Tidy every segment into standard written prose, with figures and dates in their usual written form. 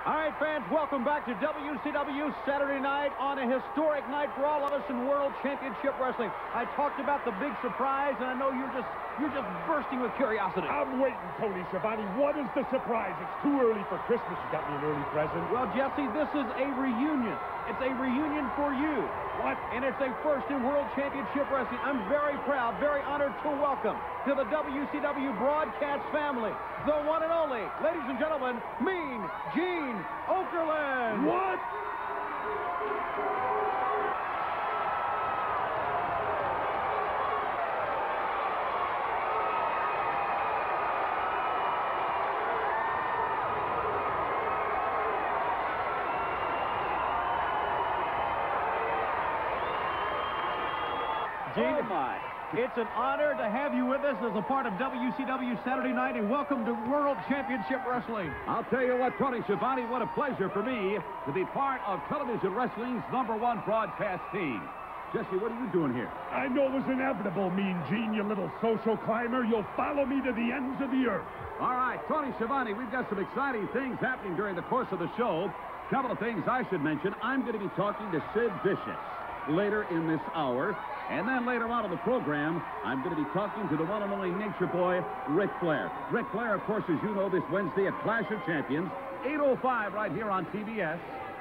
All right, fans, welcome back to WCW Saturday night on a historic night for all of us in World Championship Wrestling. I talked about the big surprise, and I know you're just bursting with curiosity. I'm waiting, Tony Schiavone. What is the surprise? It's too early for Christmas. You got me an early present. Well, Jesse, this is a reunion. It's a reunion for you. What? And it's a first in World Championship Wrestling. I'm very proud, very honored to welcome to the WCW broadcast family, the one and only, ladies and gentlemen, Mean Gene Okerlund. What? Gene, oh my. It's an honor to have you with us as a part of WCW Saturday Night, and welcome to World Championship Wrestling. I'll tell you what, Tony Schiavone, what a pleasure for me to be part of television wrestling's #1 broadcast team. Jesse, what are you doing here? I know it was inevitable, Mean Gene, you little social climber. You'll follow me to the ends of the earth. All right, Tony Schiavone, we've got some exciting things happening during the course of the show. A couple of things I should mention. I'm going to be talking to Sid Vicious later in this hour. And then later on in the program, I'm going to be talking to the one and only Nature Boy, Ric Flair. Ric Flair, of course, as you know, this Wednesday at Clash of Champions, 8:05 right here on TBS,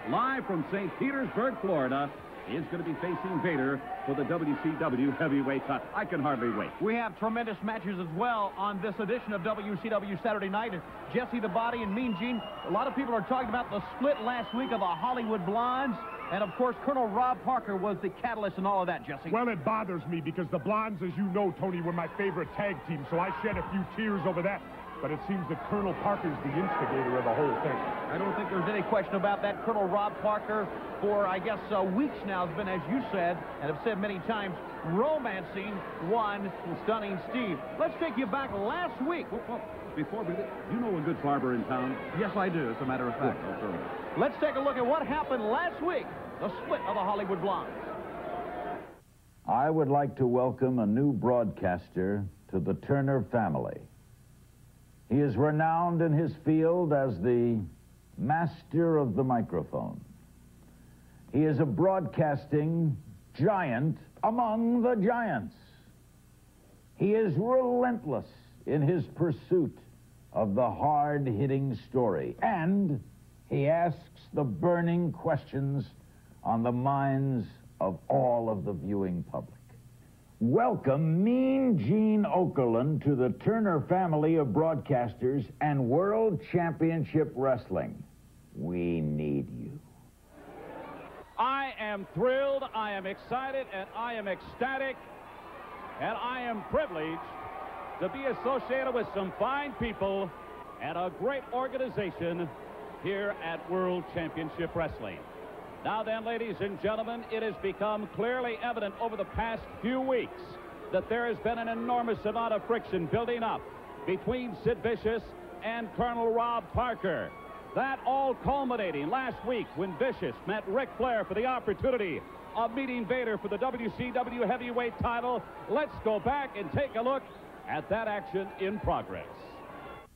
live from St. Petersburg, Florida, is going to be facing Vader for the WCW heavyweight title. I can hardly wait. We have tremendous matches as well on this edition of WCW Saturday Night. And Jesse the Body and Mean Gene, a lot of people are talking about the split last week of the Hollywood Blondes. And, of course, Colonel Rob Parker was the catalyst in all of that, Jesse. Well, it bothers me because the Blondes, as you know, Tony, were my favorite tag team, so I shed a few tears over that. But it seems that Colonel Parker's the instigator of the whole thing. I don't think there's any question about that. Colonel Rob Parker, for, I guess, weeks now, has been, as you said, and have said many times, romancing one Stunning Steve. Let's take you back last week. Before we leave, you know a good barber in town? Yes, I do, as a matter of fact. Let's take a look at what happened last week, the split of the Hollywood Blondes. I would like to welcome a new broadcaster to the Turner family. He is renowned in his field as the master of the microphone. He is a broadcasting giant among the giants. He is relentless in his pursuit of the hard-hitting story, and he asks the burning questions on the minds of all of the viewing public. Welcome, Mean Gene Okerlund, to the Turner family of broadcasters and World Championship Wrestling. We need you. I am thrilled, I am excited, and I am ecstatic, and I am privileged to be associated with some fine people and a great organization here at World Championship Wrestling. Now then, ladies and gentlemen, it has become clearly evident over the past few weeks that there has been an enormous amount of friction building up between Sid Vicious and Colonel Rob Parker. That all culminating last week when Vicious met Ric Flair for the opportunity of meeting Vader for the WCW heavyweight title. Let's go back and take a look at that action in progress.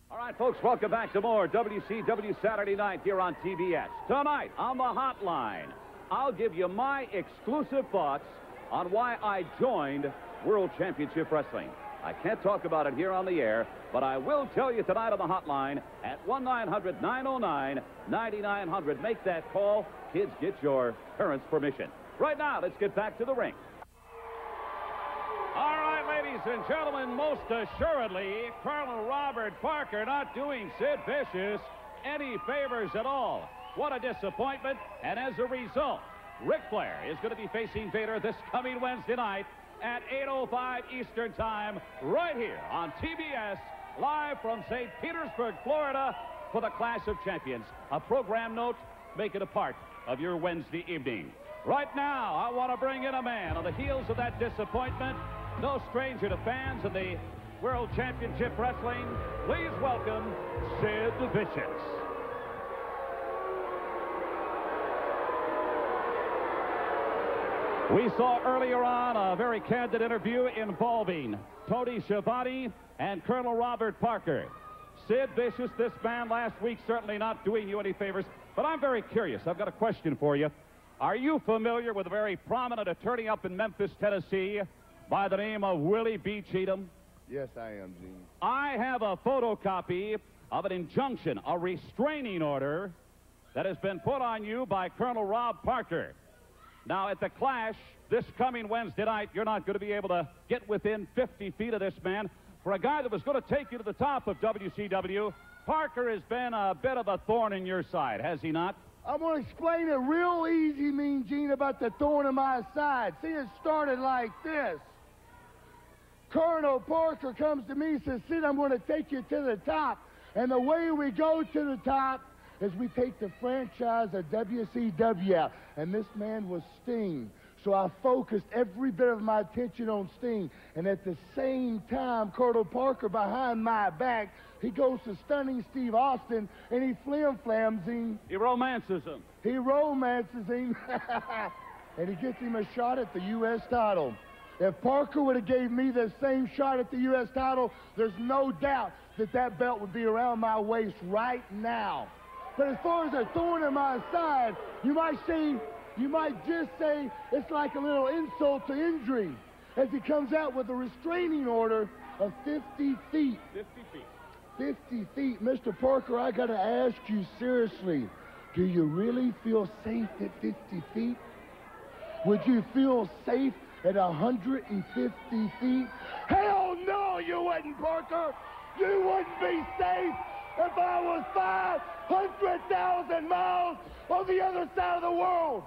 All right, folks, welcome back to more WCW Saturday Night here on TBS. Tonight on the Hotline, I'll give you my exclusive thoughts on why I joined World Championship Wrestling. I can't talk about it here on the air, but I will tell you tonight on the Hotline at 1-900-909-9900. Make that call. Kids, get your parents' permission. Right now, let's get back to the ring. All right, ladies and gentlemen, most assuredly, Colonel Robert Parker not doing Sid Vicious any favors at all. What a disappointment, and as a result, Ric Flair is going to be facing Vader this coming Wednesday night at 8:05 Eastern Time, right here on TBS, live from St. Petersburg, Florida, for the Clash of Champions. A program note, make it a part of your Wednesday evening. Right now, I want to bring in a man on the heels of that disappointment, no stranger to fans of the World Championship Wrestling. Please welcome Sid Vicious. We saw earlier on a very candid interview involving Tony Schiavone and Colonel Robert Parker. Sid Vicious, this man last week, certainly not doing you any favors. But I'm very curious. I've got a question for you. Are you familiar with a very prominent attorney up in Memphis, Tennessee, by the name of Willie B. Cheatham? Yes, I am, Gene. I have a photocopy of an injunction, a restraining order that has been put on you by Colonel Rob Parker. Now, at the Clash this coming Wednesday night, you're not going to be able to get within 50 feet of this man. For a guy that was going to take you to the top of WCW, Parker has been a bit of a thorn in your side, has he not? I'm going to explain it real easy, Mean Gene, about the thorn in my side. See, it started like this. Colonel Parker comes to me and says, Sid, I'm going to take you to the top. And the way we go to the top is we take the franchise of WCW out. And this man was Sting. So I focused every bit of my attention on Sting. And at the same time, Colonel Parker, behind my back, he goes to Stunning Steve Austin, and he flim-flams him. He romances him. He romances him. And he gets him a shot at the U.S. title. If Parker would have gave me the same shot at the U.S. title, there's no doubt that that belt would be around my waist right now. But as far as a thorn in my side, you might just say it's like a little insult to injury, as he comes out with a restraining order of 50 feet. 50 feet. 50 feet. Mr. Parker, I got to ask you seriously, do you really feel safe at 50 feet? Would you feel safe at 150 feet? Hell no, you wouldn't, Parker. You wouldn't be safe if I was 500,000 miles on the other side of the world.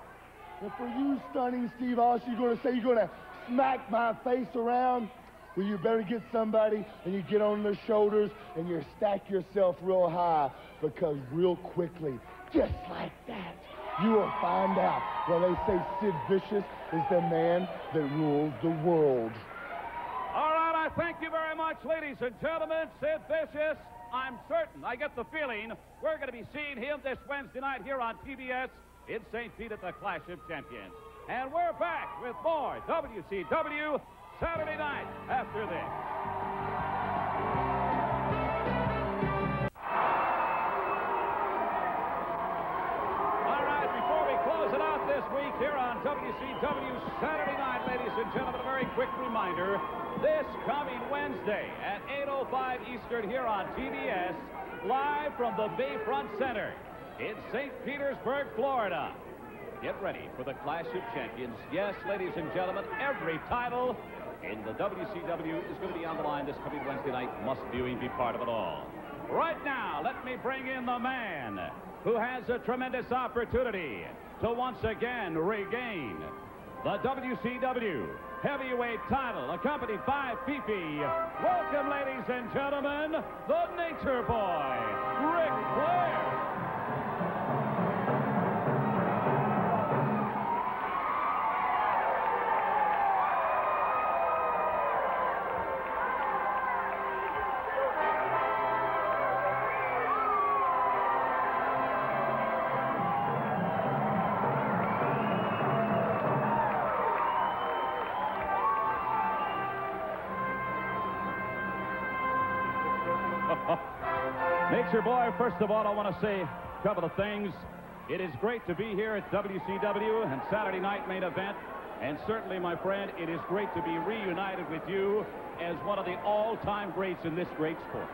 And for you, Stunning Steve Austin, you're going to say you're going to smack my face around? Well, you better get somebody and you get on their shoulders and you stack yourself real high, because real quickly, just like that, you will find out. Well, they say Sid Vicious is the man that rules the world. All right, I thank you very much, ladies and gentlemen. Sid Vicious, I'm certain, I get the feeling, we're going to be seeing him this Wednesday night here on TBS in St. Pete at the Clash of Champions. And we're back with more WCW Saturday night after this. All right, before we close it out this week here on WCW Saturday night, ladies and gentlemen, a very quick reminder. This coming Wednesday at 8:05 Eastern here on TBS, live from the Bayfront Center in St. Petersburg, Florida. Get ready for the Clash of Champions. Yes, ladies and gentlemen, every title in the WCW is going to be on the line this coming Wednesday night. Must viewing be part of it all. Right now, let me bring in the man who has a tremendous opportunity to once again regain the WCW heavyweight title, accompanied by Fifi. Welcome, ladies and gentlemen, the Nature Boy, Ric Flair. Nature Boy, first of all, I want to say a couple of things. It is great to be here at WCW and Saturday Night Main Event. And certainly, my friend, it is great to be reunited with you as one of the all-time greats in this great sport.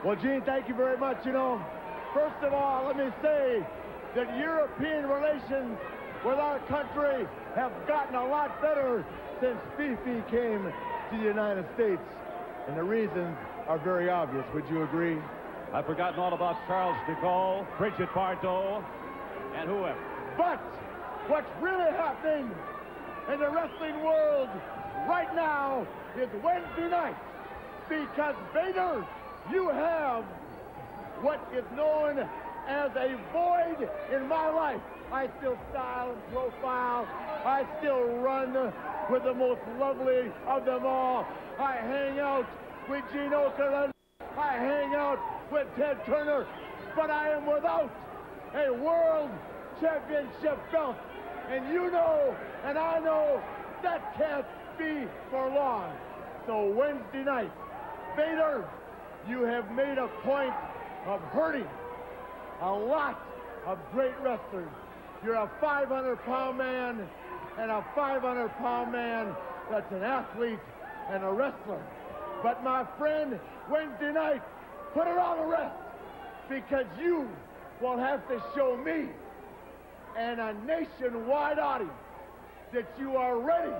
Well, Gene, thank you very much. You know, first of all, let me say that European relations with our country have gotten a lot better since Fifi came to the United States. And the reasons are very obvious. Would you agree? I've forgotten all about Charles de Gaulle, Brigitte Bardot, and whoever. But what's really happening in the wrestling world right now is Wednesday night. Because, Vader, you have what is known as a void in my life. I still style and profile. I still run with the most lovely of them all. I hang out with Gene Okerlund. I hang out with Ted Turner. But I am without a world championship belt. And you know, and I know, that can't be for long. So Wednesday night, Vader, you have made a point of hurting a lot of great wrestlers. You're a 500-pound man and a 500-pound man that's an athlete and a wrestler. But my friend, Wednesday night, put it on the rest, because you will have to show me and a nationwide audience that you are ready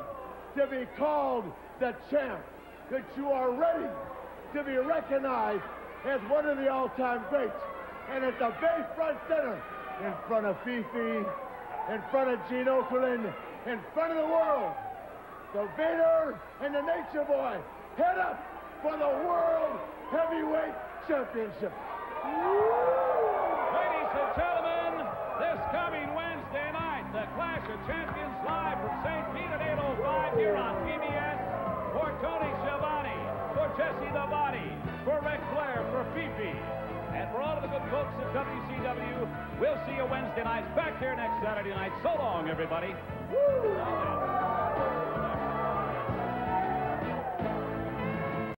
to be called the champ, that you are ready to be recognized as one of the all-time greats. And at the very front center, in front of Fifi, in front of Gene Okerlund, in front of the world, the Vader and the Nature Boy head up for the World Heavyweight Championship. Ladies and gentlemen, this coming Wednesday night, the Clash of Champions live from St. Pete at 8:05 here on PBS. For Tony Schiavone, for Jesse the Body, for Ric Flair, for Fifi, and for all of the good folks at WCW, we'll see you Wednesday night back here next Saturday night. So long, everybody. Woo!